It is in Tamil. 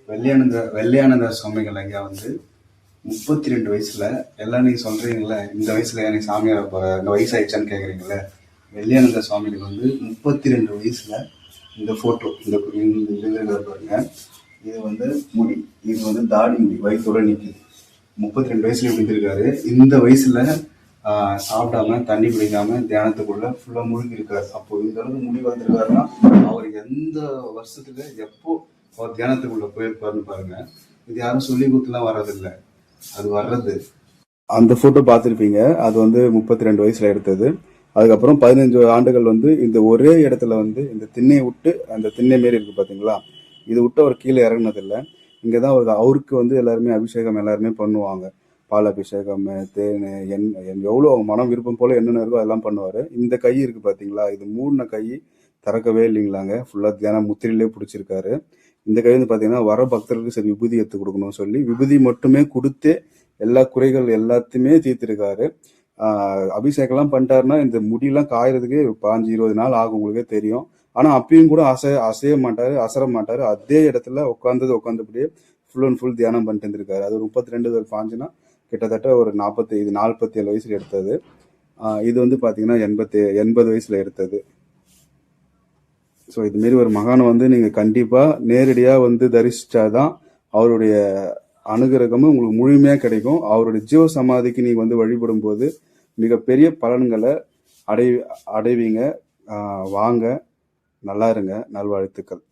வெள்ளையானந்த சுவாமிகள் ஐயா வந்து 32 வயசுல எல்லாம் நீங்க சொல்றீங்கல்ல, இந்த வயசுல எனக்கு சாமியார் போற இந்த வயசு ஆயிடுச்சான்னு கேக்குறீங்கல்ல. வெள்ளையானந்த சுவாமிகள் வந்து 32 வயசுல இந்த போட்டோ இந்த பாருங்க. இது வந்து முடி, இது வந்து தாடி முடி வயசோட நிக்குது. 32 வயசுல இப்படி இருக்காரு. இந்த வயசுல சாப்பிடாம தண்ணி குடிக்காம தியானத்துக்குள்ள ஃபுல்லா மூழ்கி இருக்காரு. அப்போ இந்த அளவுக்கு முடி வளர்ந்துருக்காருன்னா அவர் எந்த வருஷத்துல எப்போ அவர் தியானத்துக்குள்ள போயிருப்பாருன்னு பாருங்க. இது யாரும் சொல்லி கொடுத்துலாம் வர்றதில்லை, அது வர்றது. அந்த போட்டோ பார்த்துருப்பீங்க. அது வந்து 32 வயசுல எடுத்தது. அதுக்கப்புறம் 15 ஆண்டுகள் வந்து இந்த ஒரே இடத்துல வந்து இந்த திண்ணையை விட்டு, அந்த திண்ணை மாரி இருக்கு பாத்தீங்களா, இது விட்டு அவர் கீழே இறங்கினதில்லை. இங்கதான் அவருக்கு வந்து எல்லாருமே அபிஷேகம் எல்லாருமே பண்ணுவாங்க. பால் அபிஷேகம், தேன், எவ்வளோ அவங்க மனம் விருப்பம் போல என்னென்ன இருக்கோ அதெல்லாம் பண்ணுவாரு. இந்த கை இருக்கு பாத்தீங்களா, இது மூடின கை, திறக்கவே இல்லைங்களாங்க. ஃபுல்லா தியானம் முத்திரையிலே பிடிச்சிருக்காரு. இந்த கை வந்து பாத்தீங்கன்னா வர பக்தர்களுக்கு சரி விபூதி எடுத்து கொடுக்கணும்னு சொல்லி விபூதி மட்டுமே கொடுத்து எல்லா குறைகள் எல்லாத்தையுமே தீர்த்திருக்காரு. அபிஷேகம்லாம் பண்ணிட்டாருன்னா இந்த முடியெல்லாம் காயறதுக்கு 15-20 நாள் ஆகும், உங்களுக்கே தெரியும். ஆனா அப்பயும் கூட அசைய மாட்டாரு, அசர மாட்டாரு. அதே இடத்துல உட்காந்தபடியே ஃபுல் அண்ட் ஃபுல் தியானம் பண்ணிட்டு இருந்திருக்காரு. அது ஒரு 32 ஒரு 5னா கிட்டத்தட்ட ஒரு 47 வயசுல எடுத்தது. இது வந்து பாத்தீங்கன்னா 80 வயசுல எடுத்தது. ஸோ இது மாரி ஒரு மகானை வந்து நீங்க கண்டிப்பா நேரடியா வந்து தரிசிச்சாதான் அவருடைய அனுகிரகமும் உங்களுக்கு முழுமையா கிடைக்கும். அவருடைய ஜீவ சமாதிக்கு நீங்க வந்து வழிபடும் போது மிகப்பெரிய பலன்களை அடைவீங்க. வாங்க, நல்லா இருங்க. நல்வாழ்த்துக்கள்.